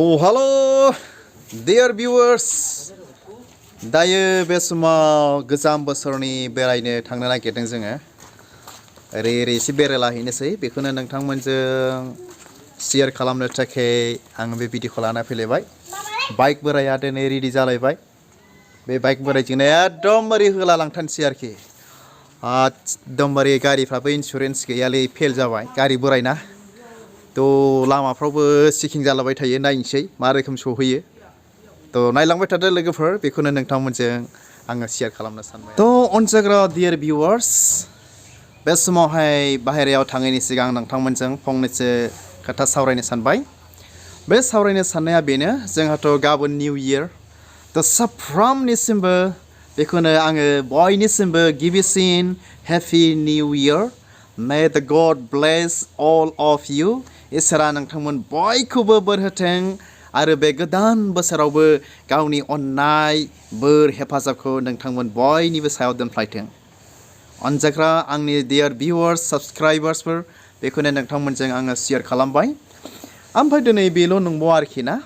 Oh, hello, dear viewers. Dayo bे समाव गोजाम बोसोरनि बेरायनो थांनो नागिरदों जोङो ओरै एसे बेरायलाहैनोसै बेखौनो नोंथांमोनजों शेयार खालामनो थाखाय आं बे भिडिअखौ लाना फैलायबाय बाइक बोराया दिनै रेडि जालायबाय बे बाइक बोरायजोंनो एकदमबारे होला लांथारनोसै आरोखि एकदमबारे गारिफ्राबो इन्सुरेन्स गैयालै फेल जाबाय गारि बोरायना तो लामाफ्रावबो चेकिं जालाबाय थायो नायनोसै मा रोखोम सहैयो तो नायलांबाय थादो लोगोफोर बेखौनो नोंथांमोनजों आङो शेयार खालामनो सानबाय तो अनजाग्रा डियर भिउवार्स बे समावहाय बाहेरायाव थाङैनि सिगां नोंथांमोनजों फंनैसो खोथा सावरायनो सानबाय बे सावरायनो साननाया बेनो जोंहाथ' गाबोन निउ इयार तो साफ्रोमनिसिमबो बेखौनो आङो बयनिसिमबो गिबिसिन हेपि निउ इयार मे द गड ब्लेस अल अफ इउ इसोरा नोंथांमोन बयखौबो बोर होथों आरो बे गोदान बोसोरावबो गावनि अननाय बोर हेफाजाबखौ नोंथांमोन बयनिबो सायाव दोनफ्लायथों अनजाग्रा आंनि डियार भिउवार्स साबस्क्राइबार्सफोर बेखौनो नोंथांमोनजों आङो शेयार खालामबाय ओमफ्राय दिनै बेल' नंबावा आरोखि ना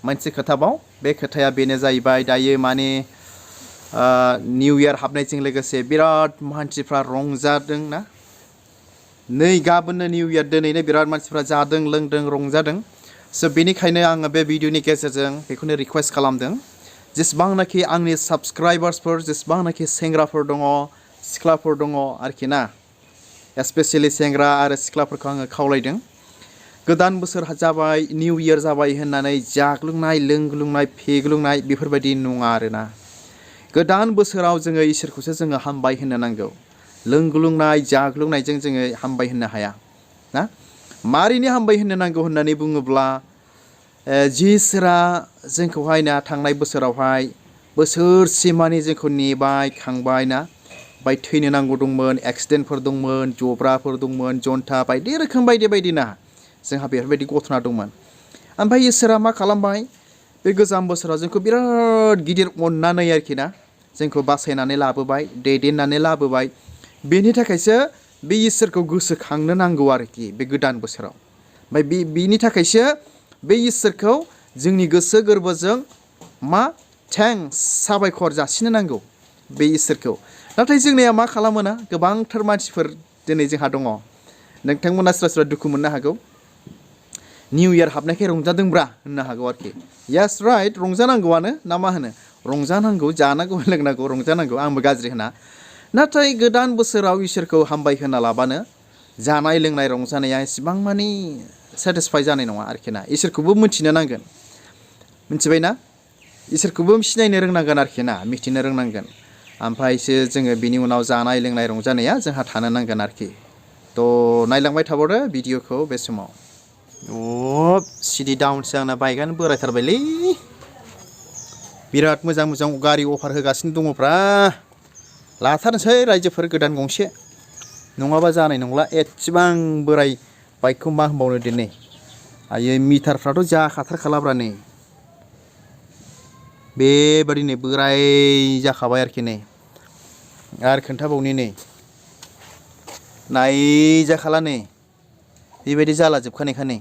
मोनसे खोथाबाव बे खोथाया बेनो जाहैबाय दायो माने निउ इयार हाबनायजों लोगोसे बिराद मानसिफ्रा रंजादों ना नै गाबोननो निउ इयार दिनैनो बिराद मानसिफ्रा जादों लोंदों रंजादों स' बेनिखायनो आङो बे भिडिअनि गेजेरजों बेखौनो रिक्वेस्ट खालामदों जेसेबांनाखि आंनि साबस्क्राइबार्सफोर जेसेबांनाखि सेंग्राफोर दङ सिख्लाफोर दङ आरोखि ना स्पेसियेलि सेंग्रा आरो सिख्लाफोरखौ आङो खावलायदों गोदान बोसोर जाबाय निउ इयार जाबाय होननानै जाग्लुंनाय लोंग्लुंनाय फेग्लुंनाय बेफोरबायदि नङा आरोना गोदान बोसोराव जोङो इसोरखौसो जोङो हामबाय होननो नांगौ लोंग्लुंनाय जाग्लुंनायजों जोङो हामबाय होननो हाया ना मारैनो हामबाय होननो नांगौ होननानै बुङोब्ला जिसोरा जोंखौहाय ना थांनाय बोसोरावहाय बोसोरसिमानि जोंखौ नेबाय खांबाय ना बाय थैनो नांगौ दंमोन एक्सिडेन्टफोर दंमोन जब्राफोर दंमोन जन्था बायदि रोखोम बायदि ना जोंहा बेफोरबायदि घटना दंमोन ओमफ्राय इसोरा मा खालामबाय बे गोजाम बोसोराव जोंखौ बिराद गिदिर अननानै आरोखि ना जोंखौ बासायनानै लाबोबाय दैदेननानै लाबोबाय बेनि थाखायसो बे इसोरखौ गोसोखांनो नांगौ आरोखि बे गोदान बोसोराव ओमफ्राय बेनि थाखायसो बे इसोरखौ जोंनि गोसो गोरबोजों मा थेंक्स साबायखर जासिनो नांगौ बे इसोरखौ नाथाय जोंनिया मा खालामो ना गोबांथार मानसिफोर दिनै जोंहा दङ नोंथांमोना सोरबा सोरबा दुखु मोननो हागौ निउ इयार हाबनायखाय रंजादोंब्रा होननो हागौ आरोखि यास राइट रंजानांगौआनो ना मा होनो रंजानांगौ जानांगौ लोंनांगौ रंजानांगौ आंबो गाज्रि होना नाथाय गोदान बोसोराव इसोरखौ हामबाय होना लाबानो जानाय लोंनाय रंजानाया एसेबां मानि सेटिसफाइ जानाय नङा आरोखि ना इसोरखौबो मिथिनो नांगोन मिथिबाय ना इसोरखौबो सिनायनो रोंनांगोन आरोखि ना मिथिनो रोंनांगोन ओमफ्रायसो जोङो बिनि उनाव जानाय लोंनाय रंजानाया जोंहा थानो नांगोन आरोखि थ' नायलांबाय थाबावदो भिडिअखौ बे समाव सिडि डाउनसो आंना बाइकआनो बोरायथारबायलै बिराद मोजां मोजां गारि अफार होगासिनो दङफ्रा लाथारनोसै रायजोफोर गोदान गंसे नङाबा जानाय नंला एसेबां बोराय बाइकखौ मा होनबावनो दिनै आयै मिटारफ्राथ' जाखाथारखालाब्रा नै बेबादिनो बोराय जाखाबाय आरोखि नै आरो खोन्थाबावनि नै नायजाखाला नै बेबायदि जाला जोबखानायखा नै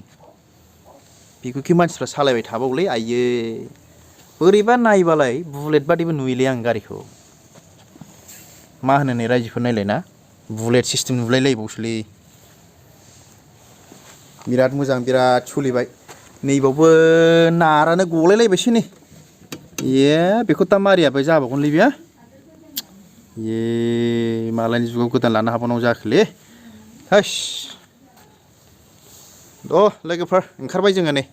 बेखौखि मानसिफ्रा सालायबाय थाबावलै आयै बोरैबा नायबालाय बुलेट बादिबो नुयोलै आं गारिखौ मा होनो नै रायजोफोर नायलाय ना बुलेट सिस्टेम नुलायलायबावसोलै बिराद मोजां बिराद सोलिबाय नैबावबो नारानो गलायलायबायसो नै बेखौ दा मारियाबो जाबावगोनलै बेयो मालायनि जुगाव गोदान लानो हाबावनांगौ जाखोलै हास लोगोफोर ओंखारबाय जोङो नै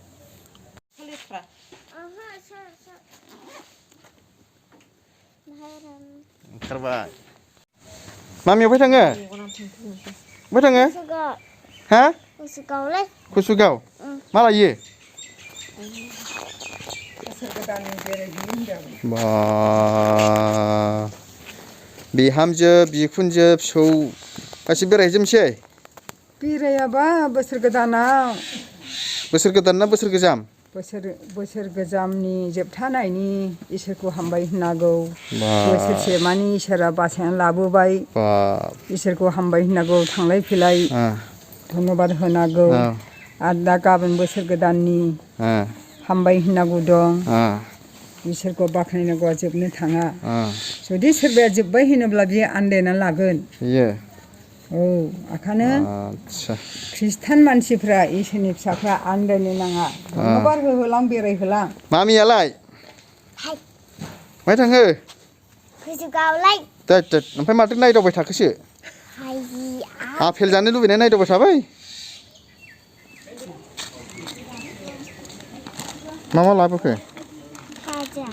ओंखारबाय मामि अबहाय थाङो अबहाय थाङो हा कुसुगाव मा लायो बा बिहामजो बिखुनजो फिसौ गासिबो बेरायहैजोबनोसै बेरायाबा बोसोर गोदानाव बोसोर गोदान ना बोसोर गोजाम बोसोर गोजामनि जोबथानायनि इसोरखौ हामबाय होननांगौ बोसोरसे मानि इसोरा बासायनानै लाबोबाय इसोरखौ हामबाय होननांगौ थांलाय फैलाय धन्यबाद होनांगौ आरो दा गाबोन बोसोर गोदाननि हामबाय होननांगौ दं इसोरखौ बाख्नायनांगौआ जोबनो थाङा जुदि सोरबाया जोब्बाय होनोब्ला बियो आन्दायना लागोन औ ओंखायनो ख्रिस्टान मानसिफ्रा इसोरनि फिसाफ्रा आन्दायनो नाङा धन्यबाद होहोलां बेरायहोलां मामियालाय बहाय थाङो गोजौगावलाय ओमफ्राय माथो नायदावबाय थाखोसो आफेल जानो लुबैनाय नायदावबाय थाबाय मा लाबोखो भाजा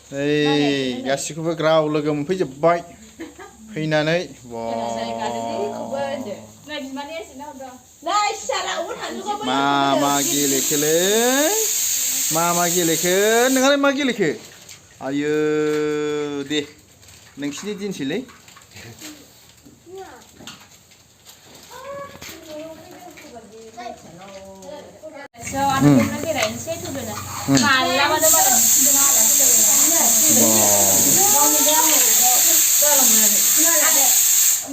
ओमफ्राय गासिखौबो ग्राव लोगो मोनफैजोब्बाय फैनानै मा गेलेखोलै मा गेलेखो नोंहालाय मा गेलेखो आयो दे नोंसिनि दिनसैलै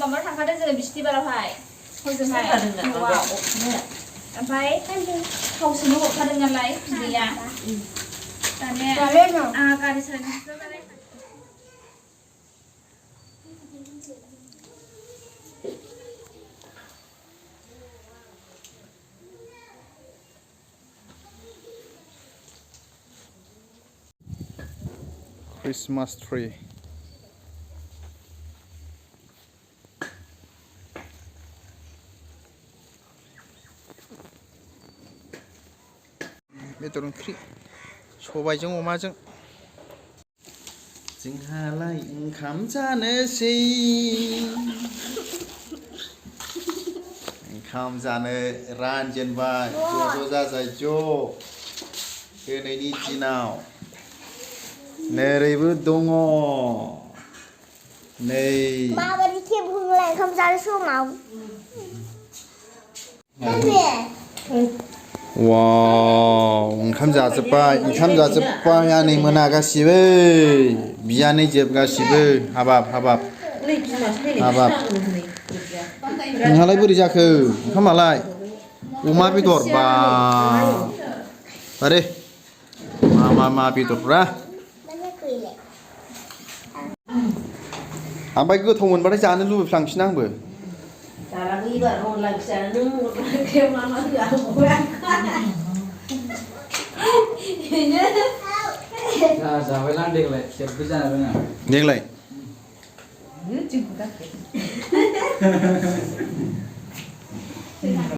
माबा थांखादों जोङो बिस्थिबारावहाय हजोंहाय ओमफ्राय थाव सोनो हरखादों नालाय बिदैया दानिया गारि सालायनो Christmas tree बेदर ओंख्रि सबायजों अमाजों जोंहालाय ओंखाम जानोसै ओंखाम जानो रानजेनबाय ज' जाजाय दिनैनि दिनाव नोरैबो दङ नै माबायदि खेबुंलाय ओंखाम जानो समाव वाव ओंखाम जाजोब्बाय आनै मोना गासिबो बियानै जोब गासिबो हाबाब नोंहालाय बोरै जाखो ओंखामालाय अमा बेदर बा आरे मा बेदरफ्रा ओमफ्राय गोथाव मोनबाथाय जानो लुबैफ्लांफिनो आंबो देग्लाय